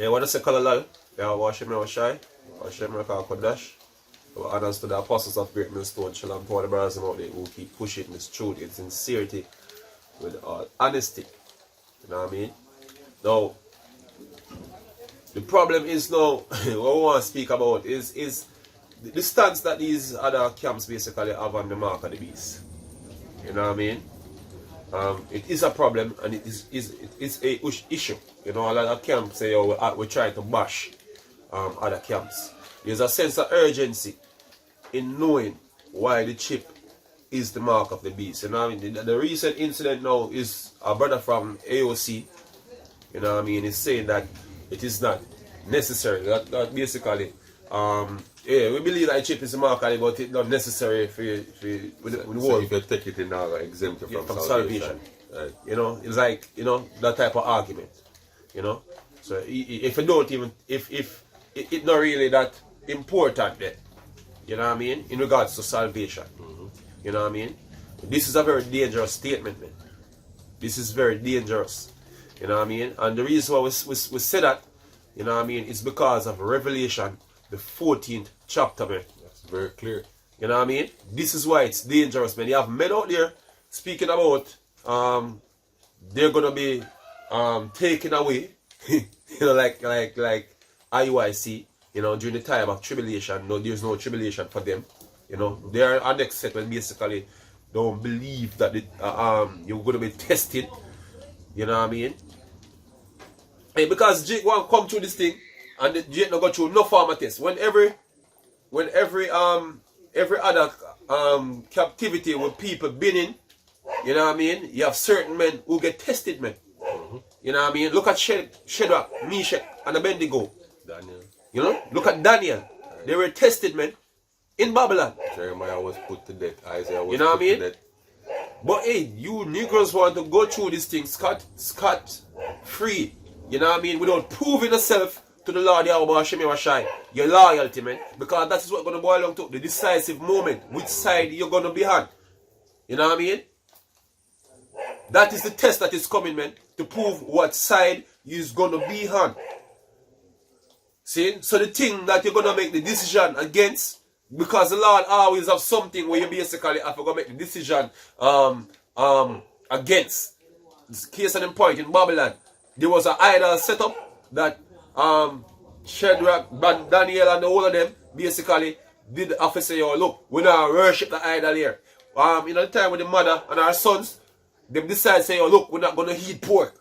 Yeah, what I say, Kalalal? Yeah, wash him, shy. Wash him, Kodash. Honors to the apostles of Great Millstone, Shalom to all the brothers out there who keep pushing this truth in sincerity with all honesty. You know what I mean? Now, the problem is now, what we want to speak about is the stance that these other camps basically have on the mark of the beast. You know what I mean? It is a problem and it is a issue. You know, a lot of camps say, oh, we try to bash other camps. There's a sense of urgency in knowing why the chip is the mark of the beast. You know what I mean? The recent incident now is a brother from AOC, you know what I mean, is saying that it is not necessary. That basically, yeah, we believe that the chip is the mark of it, but it's not necessary for the world. So if you take it in now, exempt you from salvation. Right. You know, it's like, you know, that type of argument. You know? So if you don't even, if it's not really that important then, you know what I mean, in regards to salvation. You know what I mean? This is a very dangerous statement, man. This is very dangerous. You know what I mean? And the reason why we say that, you know what I mean, is because of Revelation, the 14th chapter, man. That's very clear. You know what I mean? This is why it's dangerous, man. You have men out there speaking about they're gonna be taken away, you know, like IUIC, you know, during the time of tribulation. No, there's no tribulation for them. You know, they are an when basically don't believe that you're gonna be tested. You know what I mean? Hey, because Jake won't come through this thing and Jake not go through no form of test. When every other captivity with people been in, you know what I mean, you have certain men who get tested, man. You know what I mean? Look at Shadrach, Meshach, and Abednego. Daniel. You know? Look at Daniel. They were tested, man, in Babylon. Jeremiah was put to death. Isaiah was you know put what I mean? to death. But hey, you Negroes want to go through this thing scot free. You know what I mean? Without proving yourself to the Lord Yahweh Hashem Yahweh, your loyalty, man. Because that is what going to boil down to. The decisive moment. Which side you're going to be on. You know what I mean? That is the test that is coming, man. To prove what side you're going to be on. See? So the thing that you're going to make the decision against, because the Lord always have something where you basically have to go make the decision against. This case in point in Babylon, there was an idol set up that Shadrach, Daniel and all of them basically did have to say, yo, look, we don't worship the idol here. You know, the time with the mother and her sons, they decided to say, yo, look, we're not going to eat pork.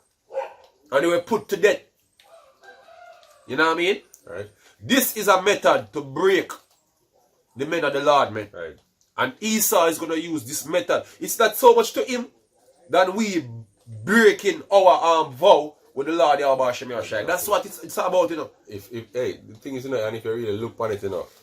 And they were put to death. You know what I mean? Right. This is a method to break the men of the Lord, man. Right. And Esau is going to use this method. It's not so much to him that we breaking our vow with the Lord Yahweh Hashem Yahweh. That's what it's about, you know. If hey, the thing is, you know, and if you really look on it enough,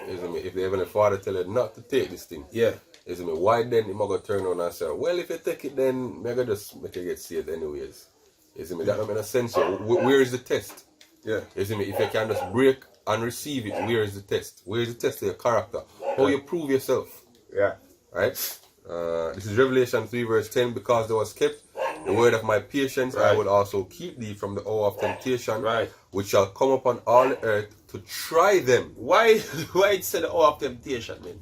isn't it? If the Heavenly Father tell you not to take this thing, yeah, isn't it? Why then am I gonna turn around and say, well, if you take it, then maybe just make you get saved anyways? Isn't it? That don't make no sense. Here. Where is the test? Yeah. Isn't it? If you can just break and receive it, where is the test? Where is the test of your character? How you prove yourself? Yeah. Right? This is Revelation 3 verse 10. Because there was kept the word of my patience, right. I would also keep thee from the hour of temptation, right, which shall come upon all the earth to try them. Why it said the hour of temptation, man?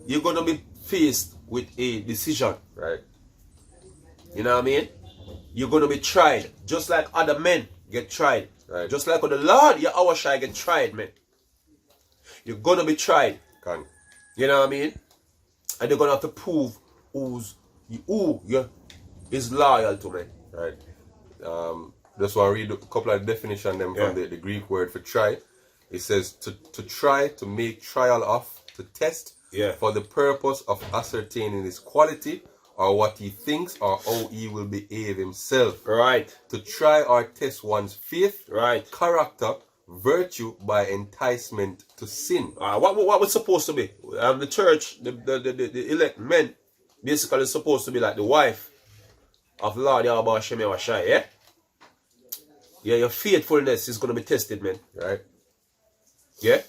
You're going to be faced with a decision. Right. You know what I mean? You're going to be tried. Just like other men get tried. Right. Just like the Lord, your shall get tried, man. You're going to be tried. You know what I mean? And they're going to have to prove who is loyal to me. Right. Just want to read a couple of definitions them from the Greek word for try. It says to try, to make trial of, to test, for the purpose of ascertaining his quality or what he thinks or how he will behave himself. Right. To try or test one's faith, right, character, virtue by enticement to sin. What was supposed to be? The church, the elect men, basically supposed to be like the wife of the Lord Yahweh Hashem Yahweh, yeah? Yeah, your faithfulness is going to be tested, man. Right. Yeah?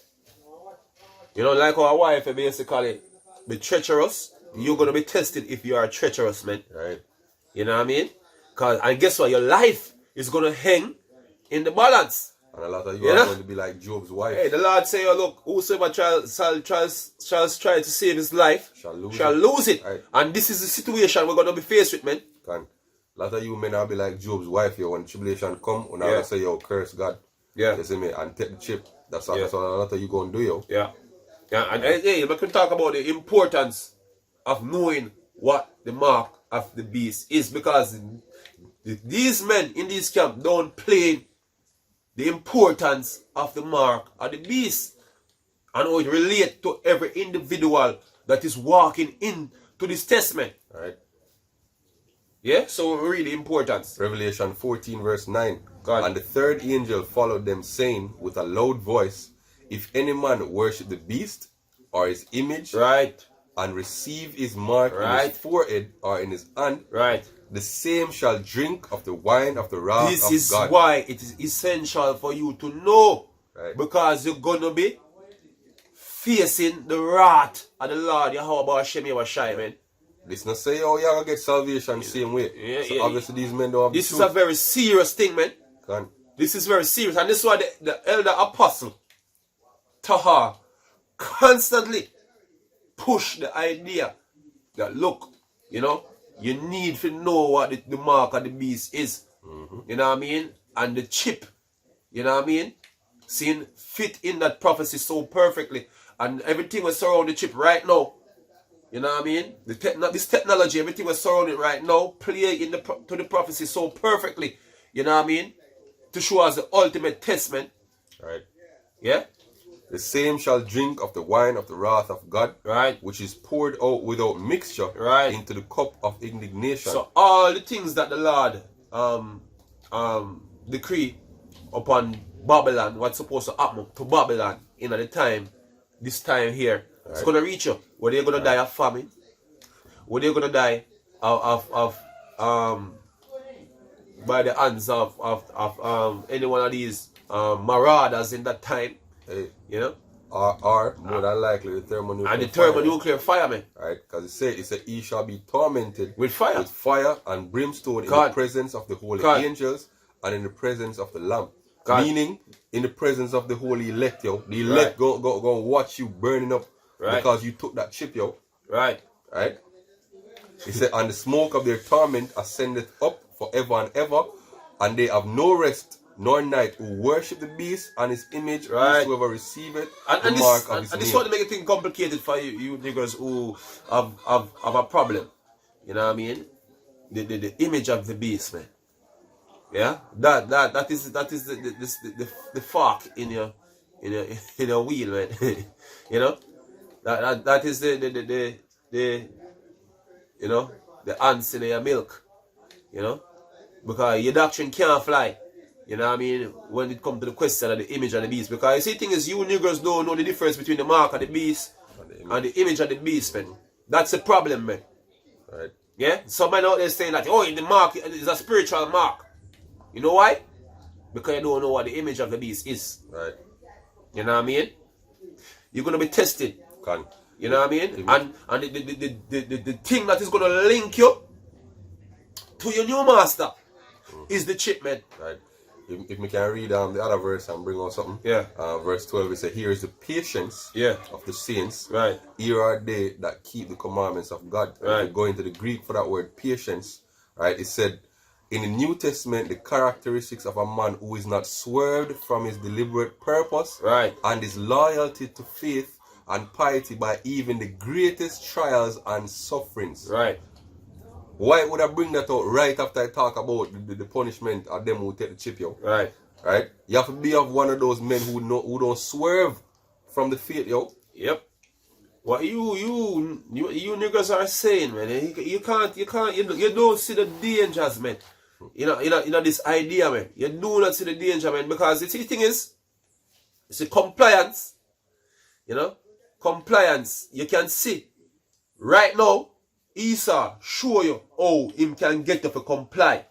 You know, like our wife basically be treacherous, you're going to be tested if you are treacherous, man. Right. You know what I mean? And guess what? Your life is going to hang in the balance. And a lot of you are going to be like Job's wife. Hey, the Lord say, oh, look, whosoever shall try to save his life shall lose it. Right. And this is the situation we're going to be faced with, man. A lot of you men will be like Job's wife here. When tribulation come, when I say, yo, curse God. Yeah. You see me? And take the chip. That's what a lot of you going to do, yo. Yeah. Yeah, and hey, we can talk about the importance of knowing what the mark of the beast is, because these men in this camp don't play the importance of the mark of the beast and how it relates to every individual that is walking into this testament. Right. Yeah, so really important. Revelation 14 verse 9. God. And the third angel followed them, saying with a loud voice, if any man worship the beast or his image, right, and receive his mark in his forehead or in his hand, right, the same shall drink of the wine of the wrath of God. This is why it is essential for you to know, right, because you're gonna be facing the wrath of the Lord Yahweh Hashem Yahweh, man. This not say, oh, you're gonna get salvation the same way. Yeah, so obviously these men don't have this is a very serious thing, man. This is very serious, and this is why the elder apostle Tahar constantly push the idea that, look, you know, you need to know what the mark of the beast is. You know what I mean? And the chip, you know what I mean? Seeing fit in that prophecy so perfectly. And everything was surrounding the chip right now. You know what I mean? This technology, everything was surrounded right now, play in to the prophecy so perfectly. You know what I mean? To show us the ultimate testament. Right. Yeah? The same shall drink of the wine of the wrath of God, right, which is poured out without mixture, right, into the cup of indignation. So all the things that the Lord decree upon Babylon, what's supposed to happen to Babylon in the time, this time here, it's gonna reach you. Whether you're gonna die of famine, whether you're gonna die of by the hands of any one of these marauders in that time. You know, or more than likely the thermonuclear and the thermonuclear fire, man. Right, because it said he shall be tormented with fire and brimstone in the presence of the holy angels and in the presence of the Lamb. Meaning, in the presence of the holy elect, yo. The elect go watch you burning up because you took that chip, yo. Right. He said, and the smoke of their torment ascendeth up forever and ever, and they have no rest nor night who worship the beast and his image, whosoever receiveth the mark of his name. And this want to make things complicated for you niggas who have a problem. You know what I mean? The image of the beast, man. Yeah? That is the fork in your wheel, man. You know? That is the you know, the ants in your milk. You know? Because your doctrine can't fly. You know what I mean? When it comes to the question of the image of the beast. Because you see, the thing is, you niggers don't know the difference between the mark of the beast and the image of the beast, man. That's the problem, man. Right. Yeah? Some man out there saying that, oh, the mark is a spiritual mark. You know why? Because you don't know what the image of the beast is. Right. You know what I mean? You're going to be tested. You know what I mean? And the thing that is going to link you to your new master is the chip, man. Right. If we can read the other verse and bring on something. Yeah. Verse 12, it says, here is the patience of the saints. Right. Here are they that keep the commandments of God. Right. If you go into the Greek for that word patience, right, it said, in the New Testament, the characteristics of a man who is not swerved from his deliberate purpose, right, and his loyalty to faith and piety by even the greatest trials and sufferings. Right. Why would I bring that out right after I talk about the punishment of them who take the chip, yo? Right. Right? You have to be of one of those men who don't swerve from the faith, yo. Yep. What you niggas are saying, man, you don't see the dangers, man. You know this idea, man. You do not see the danger, man, because the thing is, it's a compliance. You know? Compliance. You can see right now, Esau show you how him can get you to comply.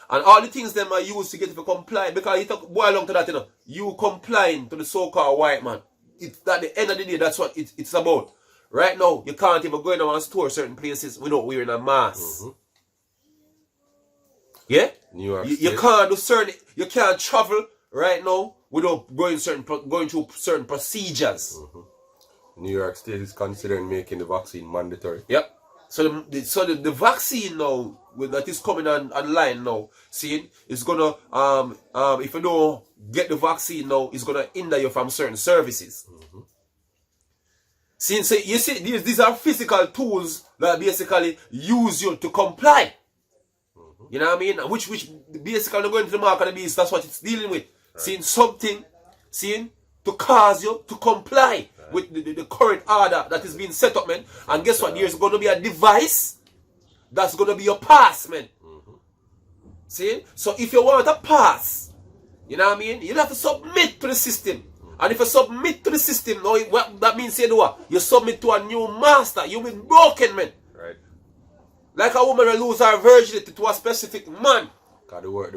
And all the things them are used to get you to comply, because you talk boil along to that, you know. You complying to the so-called white man. It's at the end of the day, that's what it's about. Right now, you can't even go in and store certain places without wearing a mask. Yeah? You you can't travel right now without going through certain procedures. New York State is considering making the vaccine mandatory. Yep. So the vaccine now that is coming online now, seeing it's gonna if you don't get the vaccine now, it's gonna hinder you from certain services. See, so you see, these are physical tools that basically use you to comply. You know what I mean? Which basically going to the mark of the beast, that's what it's dealing with. Right. Seeing something, to cause you to comply with the current order that is being set up, man. And guess what? There's going to be a device that's going to be your pass, man. See? So if you want a pass, you know what I mean? You have to submit to the system. And if you submit to the system, now what that means, you do what? You submit to a new master. You've been broken, man. Right. Like a woman will lose her virginity to a specific man. Because the word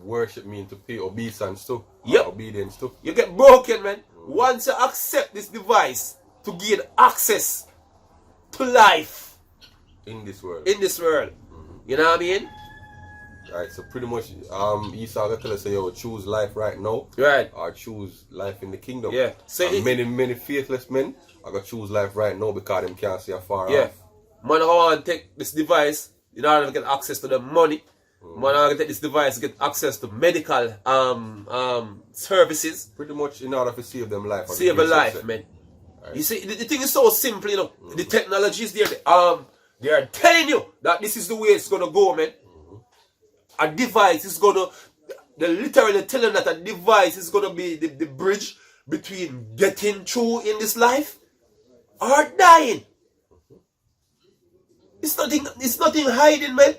worship means to pay obeisance to. Yep. Obedience to. You get broken, man. Once you accept this device to gain access to life. In this world. In this world. You know what I mean? Right, so pretty much Esau got to tell us, yo, choose life right now. Right. Or choose life in the kingdom. Yeah. So many faithless men are going to choose life right now because them can't see afar off. Man, I want to take this device in order to get access to the money. Man, I want to take this device to get access to medical services. Pretty much in order to save them life. Save a life, man. Right. You see, the thing is so simple, you know. The technology is there. They are telling you that this is the way it's going to go, man. A device is going to, they're literally telling that a device is going to be the bridge between getting through in this life or dying. It's nothing hiding, man.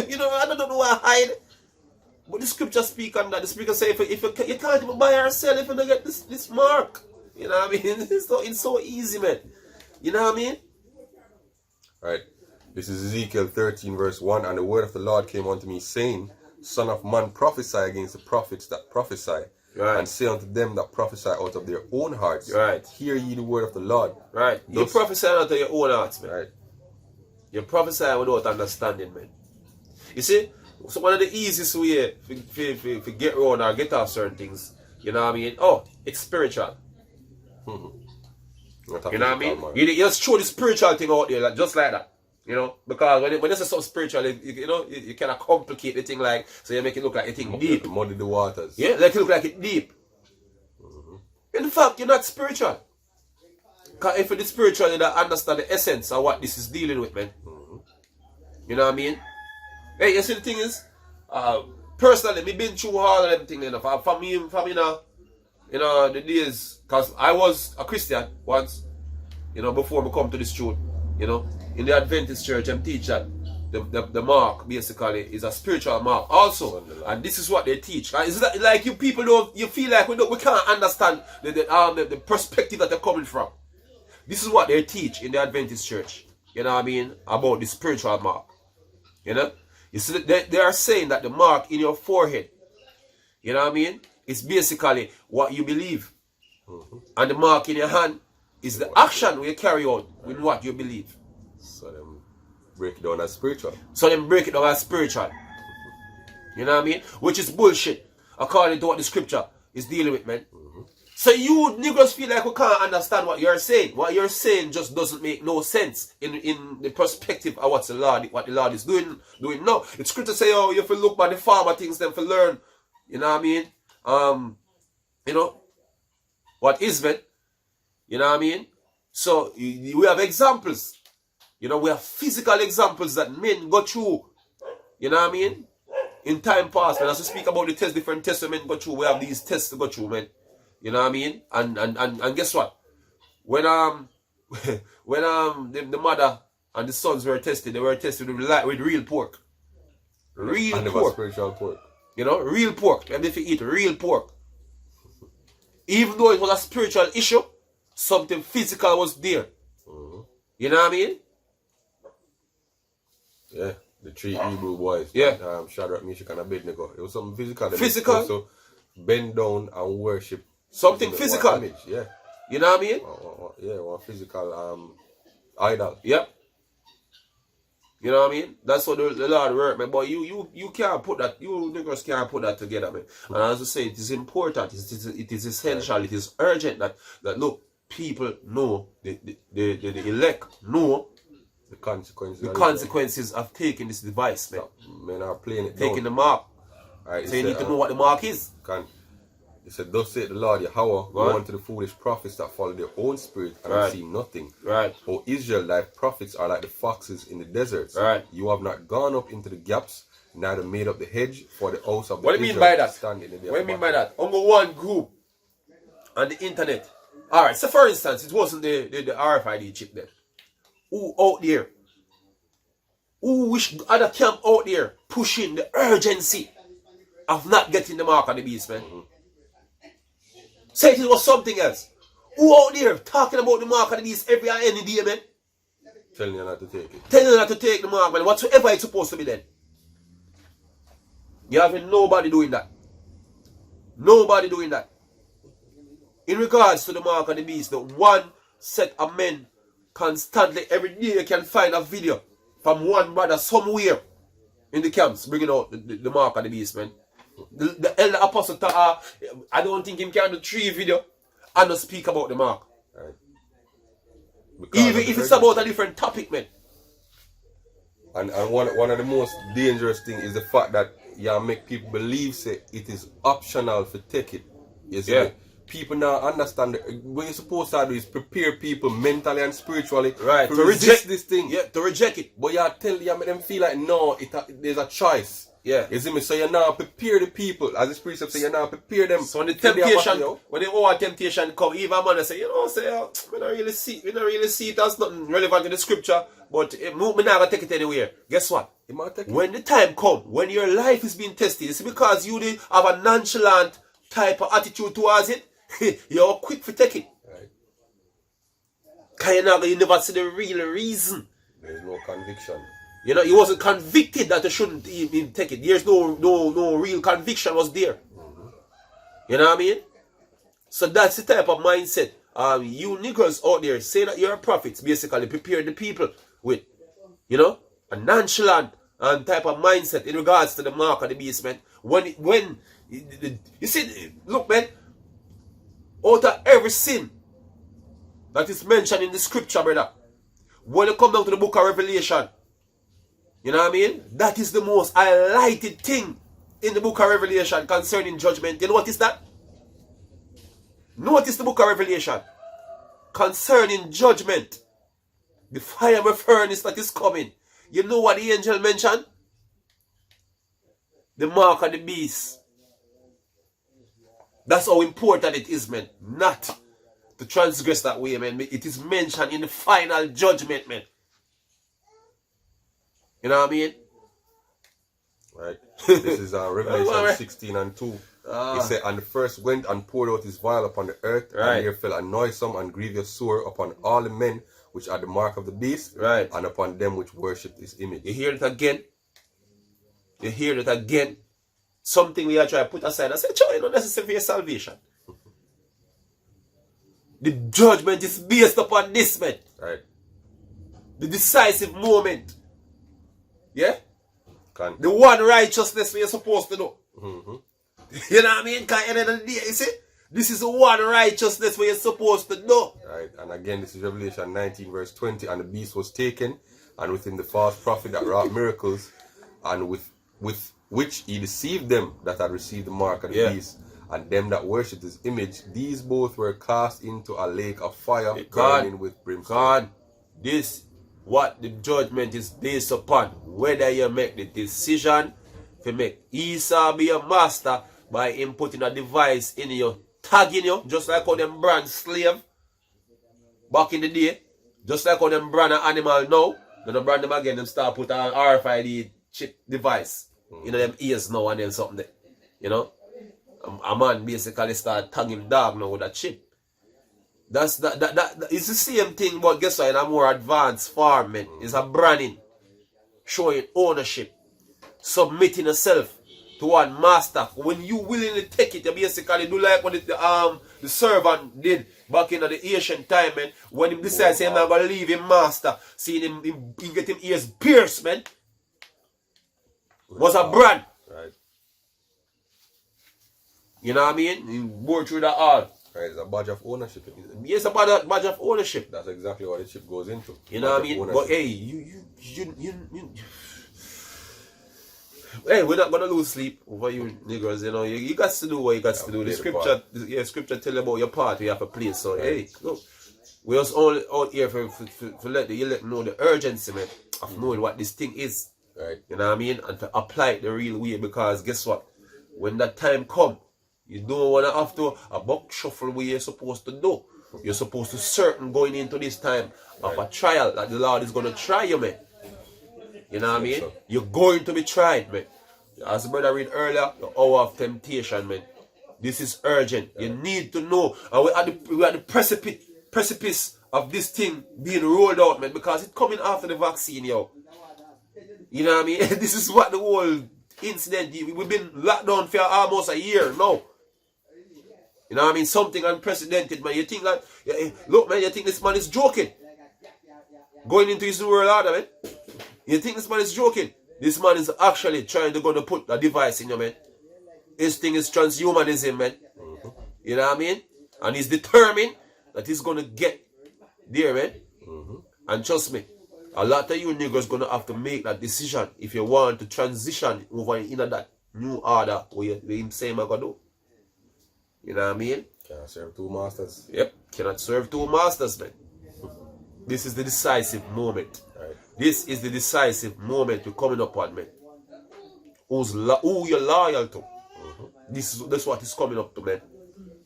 You know, I don't know why I hide. But the scripture speak on that. The scripture say if you can't even buy or sell if you don't get this mark. You know what I mean? It's so easy, man. You know what I mean? Right. This is Ezekiel 13 verse 1. And the word of the Lord came unto me, saying, Son of man, prophesy against the prophets that prophesy. Right. And say unto them that prophesy out of their own hearts. Right. Hear ye the word of the Lord. Right. You prophesy out of your own hearts, man. Right. You prophesy without understanding, man. You see? So one of the easiest way to get around or get off certain things, you know what I mean? Oh, it's spiritual. You know what I mean? You just throw the spiritual thing out there, like, just like that. You know, because when you say something spiritual, you kind of complicate the thing, like, so you make it look like a thing deep. Muddy the waters. Yeah, like it look like it deep. In fact, you're not spiritual. Because if you're spiritual, you don't understand the essence of what this is dealing with, man. You know what I mean? Hey, you see the thing is, personally, me been through all of them things, you know, for me now, you know, the days, because I was a Christian once, you know, before I come to this truth, you know. In the Adventist church, I'm teach that the mark basically is a spiritual mark also, and this is what they teach. Right? Is that like you people you feel like we can't understand the perspective that they're coming from. This is what they teach in the Adventist church. You know what I mean, about the spiritual mark. You know, you see they are saying that the mark in your forehead, you know what I mean, is basically what you believe, and the mark in your hand is the action you carry out with what you believe. So them break it down as spiritual. You know what I mean? Which is bullshit, according to what the scripture is dealing with, man. So you niggas feel like we can't understand what you're saying. What you're saying just doesn't make no sense in the perspective of what the Lord is doing now. The scripture say, oh, you have to look by the farmer things then for learn. You know what I mean? You know what is, man? You know what I mean? So we have examples. You know, we have physical examples that men go through. You know what I mean? In time past, when as we speak about the different tests that men go through, we have these tests to go through, man. You know what I mean? And guess what? When the mother and the sons were tested, they were tested with real pork. Real pork. Spiritual pork. You know, real pork. And if you eat real pork, even though it was a spiritual issue, something physical was there. You know what I mean? Yeah, the three Hebrew boys. Yeah. Shadrach, Meshach, and Abednego. It was something physical. Physical. Also bend down and worship. Something physical. Image. Yeah. You know what I mean? Yeah, one physical idol. Yep. You know what I mean? That's what the Lord work, man. But you can't put that, you niggas can't put that together, man. And as I say, it is important, it is essential, it is urgent that look, people know, the elect know the consequences. The consequences of taking this device, man. Men are playing it taking the mark. Right, so you need to know what the mark is. He said, thus saith the Lord Yahweh, go unto the foolish prophets that follow their own spirit and have seen nothing. O Israel, thy prophets are like the foxes in the deserts. You have not gone up into the gaps, neither made up the hedge for the house of the What do you mean by that? What do you mean by that? Only one group on the internet. Alright, so for instance, it wasn't the RFID chip there. Who out there? Who wish other camp out there pushing the urgency of not getting the mark on the beast, man? Say it was something else. Who out there talking about the mark on the beast every and any day, man? Telling you not to take it. Telling you not to take the mark, man. Whatsoever it's supposed to be then. You having nobody doing that. Nobody doing that. In regards to the mark on the beast, the one set of men constantly every day can find a video from one brother somewhere in the camps bringing out the mark on the beast, man. The elder apostle, I don't think him can do 3 video and not speak about the mark. Right. Even if it's about a different topic, man. And one of the most dangerous things is the fact that you make people believe say it is optional to take it. You see, people now understand that what you're supposed to do is prepare people mentally and spiritually to reject this thing. Yeah, to reject it. But you make them feel like no, there's a choice. Yeah. You see me? So you now prepare the people, as the spirit say, you now prepare them. So when the temptation, when the whole temptation come, even man say, you know, say, we don't really see it as nothing relevant in the scripture, but me not gonna take it anywhere. Guess what? When the time come, when your life is being tested, it's because you have a nonchalant type of attitude towards it, you're quick to take it. Right. Because you never see the real reason. There's no conviction. You know, he wasn't convicted that you shouldn't even take it. There's no real conviction was there. You know what I mean? So that's the type of mindset you niggers out there say that you're a prophet, basically prepare the people with, you know, a nonchalant type of mindset in regards to the mark of the beast, man. When you see, look, man, out of every sin that is mentioned in the scripture, brother, when you come down to the book of Revelation, you know what I mean? That is the most highlighted thing in the book of Revelation concerning judgment. You know what is that? Notice the book of Revelation concerning judgment. The fiery furnace that is coming. You know what the angel mentioned? The mark of the beast. That's how important it is, man. Not to transgress that way, man. It is mentioned in the final judgment, man. You know what I mean? Right. This is Revelation 16 and 2. He said, and the first went and poured out his vial upon the earth, and there fell a noisome and grievous sore upon all the men which are the mark of the beast, and upon them which worship his image. You hear it again? You hear it again? Something we are trying to put aside. I say, it's not necessary for your salvation. The judgment is based upon this, man. Right. The decisive moment. Yeah? The one righteousness we're supposed to do. You know what I mean? Because at the end of the day, you see? This is the one righteousness we're supposed to do. Right. And again, this is Revelation 19 verse 20. And the beast was taken, and with him the false prophet that wrought miracles, and with which he deceived them that had received the mark of the beast, and them that worshipped his image. These both were cast into a lake of fire, burning with brimstone. God, this what the judgment is based upon. Whether you make the decision to make Esau be your master by him putting a device in you, tagging you, just like how them brand slave back in the day, just like how them brand an animal now, then they brand them again, them start put an RFID chip device in them ears now and then something there. You know? A man basically start tagging dog now with a chip. That's it's the same thing, but guess what? In a more advanced form, man. It's a branding, showing ownership, submitting yourself to one master. When you willingly take it, you basically do like what the servant did back in the ancient time, man. When he decides he's not going to leave him master, seeing him get him ears pierced, man. Was a brand. Right. You know what I mean? He bore through that all. Right, it's a badge of ownership. Yes, a badge of ownership. That's exactly what the chip goes into. You know what I mean? But hey, hey, we're not gonna lose sleep over you niggas, you know. You got to do what you got to do. The scripture tell you about your part you have to play. So hey, look, we just only out here for let you know the urgency, man, of knowing what this thing is. Right. You know what I mean? And to apply it the real way, because guess what? When that time come, you don't wanna have to a buck shuffle what you're supposed to do. You're supposed to certain going into this time of a trial that the Lord is gonna try you, man. You know what I mean? So. You're going to be tried, man. As the brother read earlier, the hour of temptation, man. This is urgent. You need to know. And we're at the precipice of this thing being rolled out, man, because it's coming after the vaccine, yo. You know what I mean? This is what the whole incident, we've been locked down for almost a year now. You know what I mean? Something unprecedented, man. You think like, look, man, you think this man is joking? Going into his new world order, man. You think this man is joking? This man is actually trying to go to put a device in you, man. His thing is transhumanism, man. You know what I mean? And he's determined that he's going to get there, man. And trust me, a lot of you niggas going to have to make that decision if you want to transition over into that new order where him saying I'm going to do. You know what I mean? Cannot serve two masters. Yep. Cannot serve two masters, man. This is the decisive moment. Right. This is the decisive moment we're coming up on, man. Who you're loyal to. That's what is coming up to, man.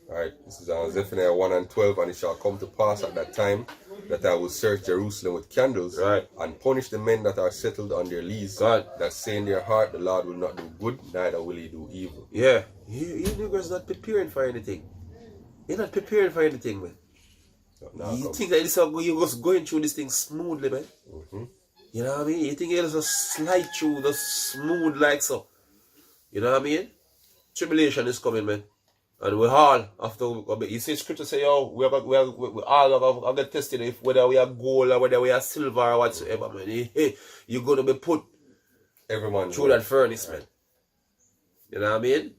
Alright, this is Zephaniah 1 and 12, and it shall come to pass at that time that I will search Jerusalem with candles, right, and punish the men that are settled on their lees, God, that say in their heart, the Lord will not do good, neither will he do evil. Yeah, you niggas not preparing for anything. You're not preparing for anything, man. You think that you're just going through this thing smoothly, man? You know what I mean? You think you're just slide through, just smooth like so. You know what I mean? Tribulation is coming, man. And we all have to, you see scripture say, yo, we all have to test it, if whether we are gold or whether we are silver or whatsoever, man. You're going to be put everyone through that furnace, man. You know what I mean?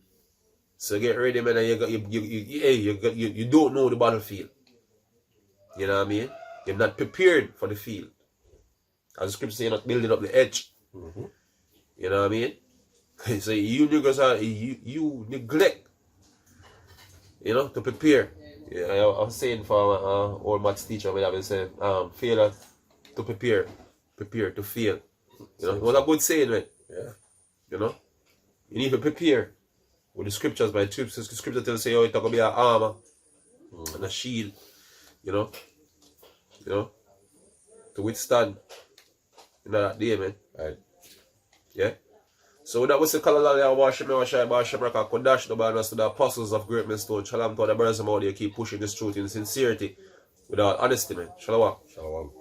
So get ready, man, and you don't know the battlefield. You know what I mean? You're not prepared for the field. As the scripture says, you're not building up the edge. You know what I mean? So you niggas are, you neglect, you know, to prepare. Yeah, I was saying for old maths teacher, I was saying, failure to prepare to fail. You know, it was a good saying, man. Yeah. You know, you need to prepare with the scriptures. By the scripture tells you, it's going to be an armor and a shield. You know, to withstand. You know that day, man. Right. Yeah. So that was the color of the worship, Kodash, the banners to the apostles of Great Millstone. Shalom to the brothers out there, keep pushing this truth in sincerity without honesty, man. Shalom. Shalom.